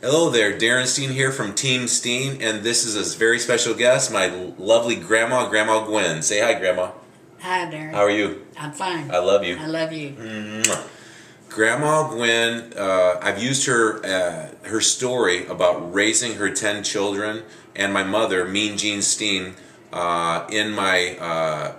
Hello there, Darin Steen here from Team Steen, and this is a very special guest, my lovely Grandma Gwen. Say hi, Grandma. Hi, Darin. How are you? I'm fine. I love you. I love you. Mwah. Grandma Gwen, I've used her story about raising her 10 children and my mother, Jean Steen, in my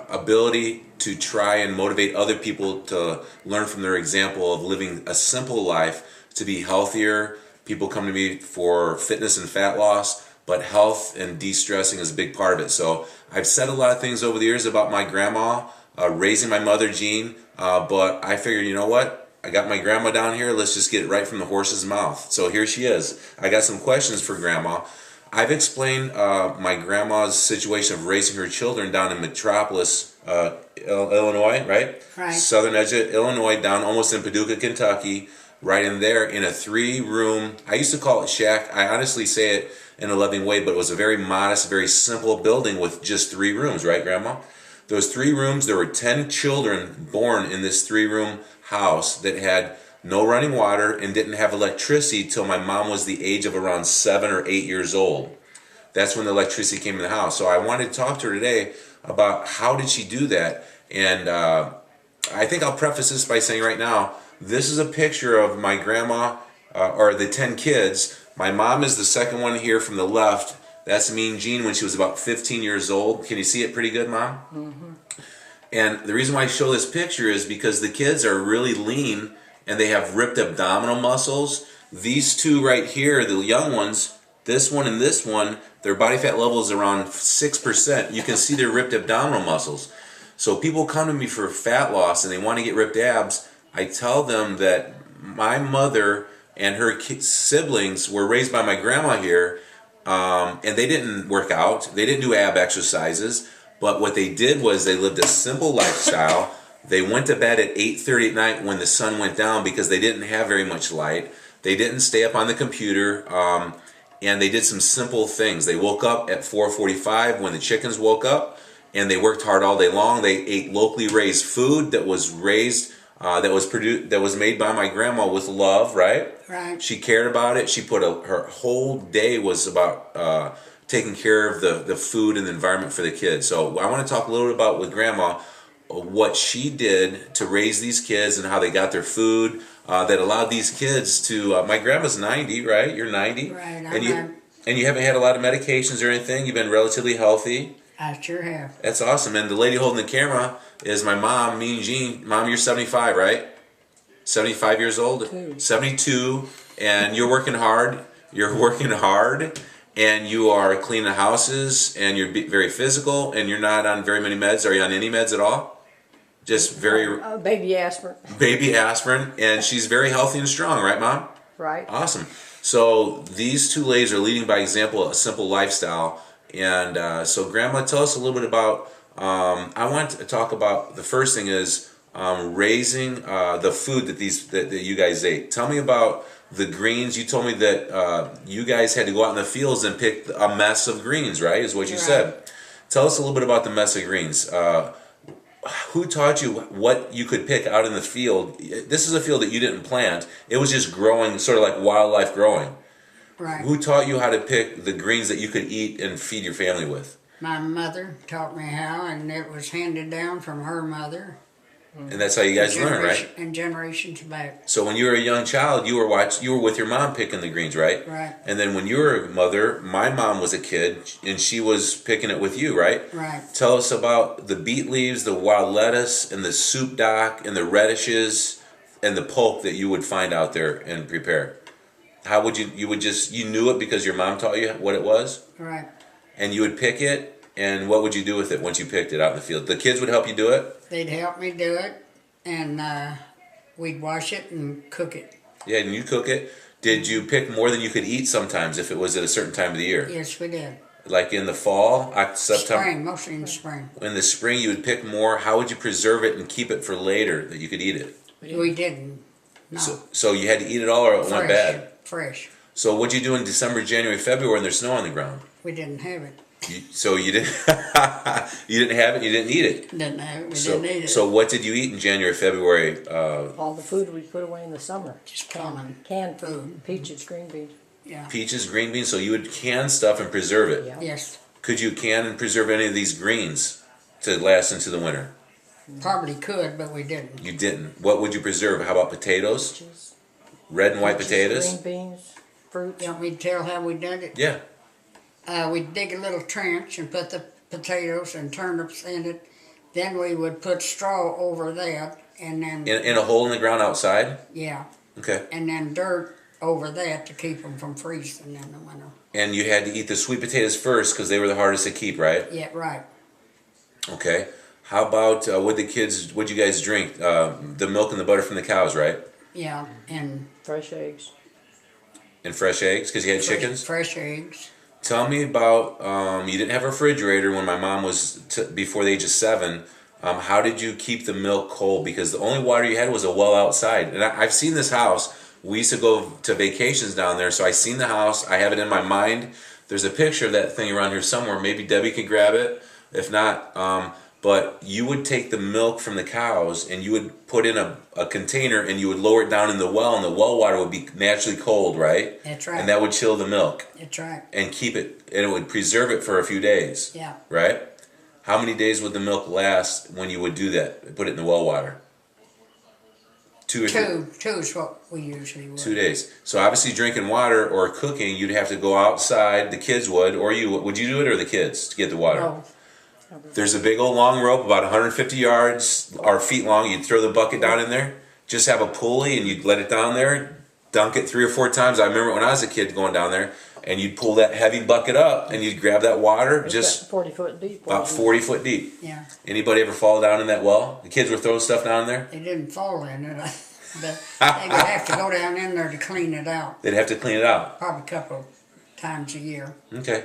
ability to try and motivate other people to learn from their example of living a simple life, to be healthier. People come to me for fitness and fat loss, but health and de-stressing is a big part of it. So I've said a lot of things over the years about my grandma, raising my mother, Jean, but I figured, you know what? I got my grandma down here. Let's just get it right from the horse's mouth. So here she is. I got some questions for Grandma. I've explained my grandma's situation of raising her children down in Metropolis, Illinois, right? Right. Southern edge of Illinois, down almost in Paducah, Kentucky, right in there in a 3-room, I used to call it shack. I honestly say it in a loving way, but it was a very modest, very simple building with just 3 rooms, right, Grandma? Those 3 rooms, there were 10 children born in this 3-room house that had no running water and didn't have electricity till my mom was the age of around 7 or 8 years old. That's when the electricity came in the house. So I wanted to talk to her today about how did she do that. And I think I'll preface this by saying right now, this is a picture of my grandma, or the 10 kids. My mom is the second one here from the left. That's Jean when she was about 15 years old. Can you see it pretty good, Mom? Mm-hmm. And the reason why I show this picture is because the kids are really lean and they have ripped abdominal muscles. These 2 right here, the young ones, this one and this one, their body fat level is around 6%. You can see their ripped abdominal muscles. So people come to me for fat loss and they want to get ripped abs. I tell them that my mother and her siblings were raised by my grandma here, and they didn't work out. They didn't do ab exercises. But what they did was they lived a simple lifestyle. They went to bed at 8:30 at night when the sun went down because they didn't have very much light. They didn't stay up on the computer, and they did some simple things. They woke up at 4:45 when the chickens woke up, and they worked hard all day long. They ate locally raised food that was raised, that was made by my grandma with love, right? Right. She cared about it. She put her whole day was about taking care of the food and the environment for the kids. So I want to talk a little bit about with Grandma what she did to raise these kids and how they got their food that allowed these kids to. My grandma's 90, right? You're 90, right? And you haven't had a lot of medications or anything. You've been relatively healthy. I sure have. That's awesome. And the lady holding the camera is my mom, Jean. Mom, you're 75, right? 75 years old. 72, and you're working hard. You're working hard. And you are cleaning houses, and you're very physical, and you're not on very many meds. Are you on any meds at all? Just very... baby aspirin. Baby aspirin, and she's very healthy and strong, right, Mom? Right. Awesome. So these 2 ladies are leading by example, a simple lifestyle. And so Grandma, tell us a little bit about... I want to talk about, the first thing is raising the food that you guys ate. Tell me about... the greens. You told me that you guys had to go out in the fields and pick a mess of greens, right? Is what you said. Tell us a little bit about the mess of greens. Who taught you what you could pick out in the field? This is a field that you didn't plant. It was just growing, sort of like wildlife growing. Right. Who taught you how to pick the greens that you could eat and feed your family with? My mother taught me how, and it was handed down from her mother. And that's how you guys learn, right? And generations back. So when you were a young child, you were with your mom picking the greens, right? Right. And then when you were a mother, my mom was a kid, and she was picking it with you, right? Right. Tell us about the beet leaves, the wild lettuce, and the soup dock, and the radishes, and the pulp that you would find out there and prepare. How would you knew it because your mom taught you what it was? Right. And you would pick it, and what would you do with it once you picked it out in the field? The kids would help you do it? They'd help me do it, and we'd wash it and cook it. Yeah, and you cook it. Did you pick more than you could eat sometimes if it was at a certain time of the year? Yes, we did. Like in the fall, September? Spring, mostly in the spring. In the spring, you would pick more. How would you preserve it and keep it for later that you could eat it? We didn't. No. So you had to eat it all, or it went bad? Fresh. So what'd you do in December, January, February when there's snow on the ground? We didn't have it. So you didn't you didn't have it. You didn't eat it. Didn't have it. We So didn't eat it. so what did you eat in January, February? All the food we put away in the summer. Just common. Canned food, peaches, green beans. Yeah. Peaches, green beans. So you would can stuff and preserve it. Yeah. Yes. Could you can and preserve any of these greens to last into the winter? Probably could, but we didn't. You didn't. What would you preserve? How about potatoes? Peaches, Red and white peaches, potatoes? green beans, fruits. You want me to tell how we did it? Yeah. We'd dig a little trench and put the potatoes and turnips in it. Then we would put straw over that, and then In a hole in the ground outside? yeah, Okay. and then dirt over that to keep them from freezing in the winter. And you had to eat the sweet potatoes first because they were the hardest to keep, right? Yeah, right. Okay. How about what'd you guys drink? The milk and the butter from the cows, right? Yeah, and Fresh eggs. And fresh eggs because you had chickens? fresh eggs. Tell me about, you didn't have a refrigerator when my mom was before the age of 7. How did you keep the milk cold? Because the only water you had was a well outside. And I've seen this house. We used to go to vacations down there, so I seen the house. I have it in my mind. There's a picture of that thing around here somewhere. Maybe Debbie can grab it. If not, but you would take the milk from the cows and you would put in a container and you would lower it down in the well, and the well water would be naturally cold, right? That's right. And that would chill the milk That's right. and keep it, and it would preserve it for a few days. Yeah. Right? How many days would the milk last when you would do that? Put it in the well water? 2 or 3? Two is what we usually would. 2 days. So obviously drinking water or cooking, you'd have to go outside, the kids would, or would you do it or the kids to get the water? No, There's a big old long rope, about 150 yards or feet long. You'd throw the bucket down in there, just have a pulley, and you'd let it down there, dunk it 3 or 4 times. I remember when I was a kid going down there, and you'd pull that heavy bucket up, and you'd grab that water, It's just about 40 foot deep. about 40 foot deep. yeah, Anybody ever fall down in that well? The kids were throwing stuff down there? they didn't fall in it, but they would have to go down in there to clean it out. They'd have to clean it out. Probably a couple times a year. Okay.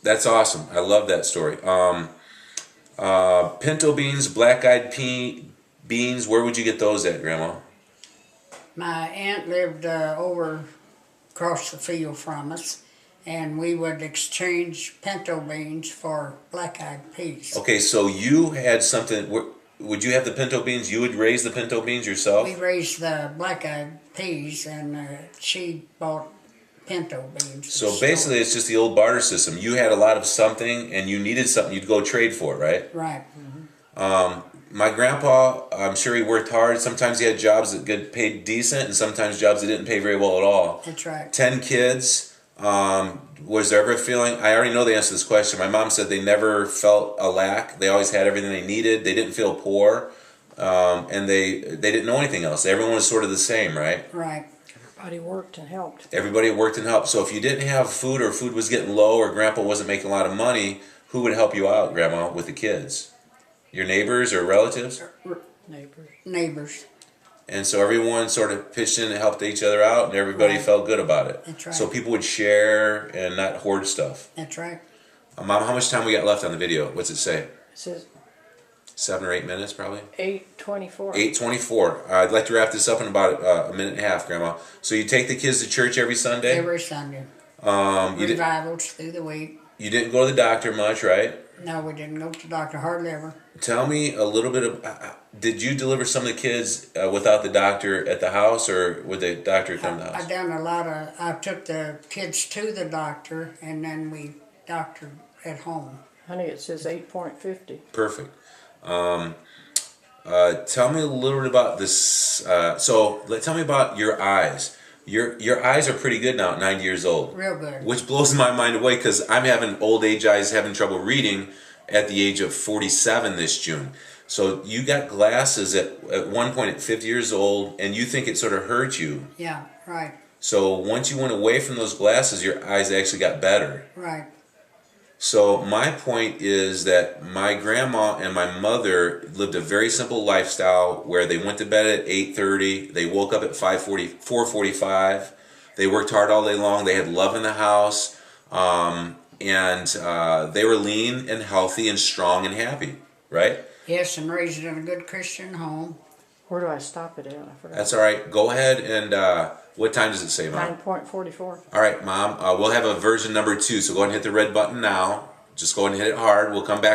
That's awesome. I love that story. Pinto beans, black-eyed beans, where would you get those at, Grandma? My aunt lived over across the field from us, and we would exchange pinto beans for black-eyed peas. Okay, so you had something. Would you have the pinto beans? You would raise the pinto beans yourself? We raised the black-eyed peas, and she bought pinto beans. So basically, it's just the old barter system. You had a lot of something, and you needed something. You'd go trade for it, right? Right. My grandpa, I'm sure he worked hard. Sometimes he had jobs that get paid decent, and sometimes jobs that didn't pay very well at all. That's right. 10 kids. Was there ever a feeling? I already know the answer to this question. My mom said they never felt a lack. They always had everything they needed. They didn't feel poor, and they didn't know anything else. Everyone was sort of the same, right? Right. Everybody worked and helped. Everybody worked and helped. So if you didn't have food, or food was getting low, or Grandpa wasn't making a lot of money, who would help you out, Grandma, with the kids? Your neighbors or relatives? Neighbors. Neighbors. And so everyone sort of pitched in and helped each other out, and everybody Right. felt good about it. That's right. So people would share and not hoard stuff. That's right. Mom, how much time we got left on the video? What's it say? It says 7 or 8 minutes, probably. 8:24. 8:24. I'd like to wrap this up in about a minute and a half, Grandma. So you take the kids to church every Sunday. Every Sunday. You Revivals through the week. you didn't go to the doctor much, right? No, we didn't go to the doctor hardly ever. Tell me a little bit of. Did you deliver some of the kids without the doctor at the house, or would the doctor come to the I house? done a lot of. I took the kids to the doctor, and then we doctored at home. Honey, it says 8.50. Perfect. Tell me a little bit about this. Tell me about your eyes. Your eyes are pretty good now at 90 years old. Real good. Which blows my mind away because I'm having old age eyes, having trouble reading at the age of 47 this June. So you got glasses at one point at 50 years old, and you think it sort of hurt you. Yeah, right, So once you went away from those glasses, your eyes actually got better. right. So my point is that my grandma and my mother lived a very simple lifestyle where they went to bed at 8:30, they woke up at 4:45, they worked hard all day long, they had love in the house, and they were lean and healthy and strong and happy, right? Yes, and raised in a good Christian home. Where do I stop it at? I forgot. That's all right. Go ahead and what time does it say, Mom? 9.44. All right, Mom. We'll have a version number 2. So go ahead and hit the red button now. Just go ahead and hit it hard. We'll come back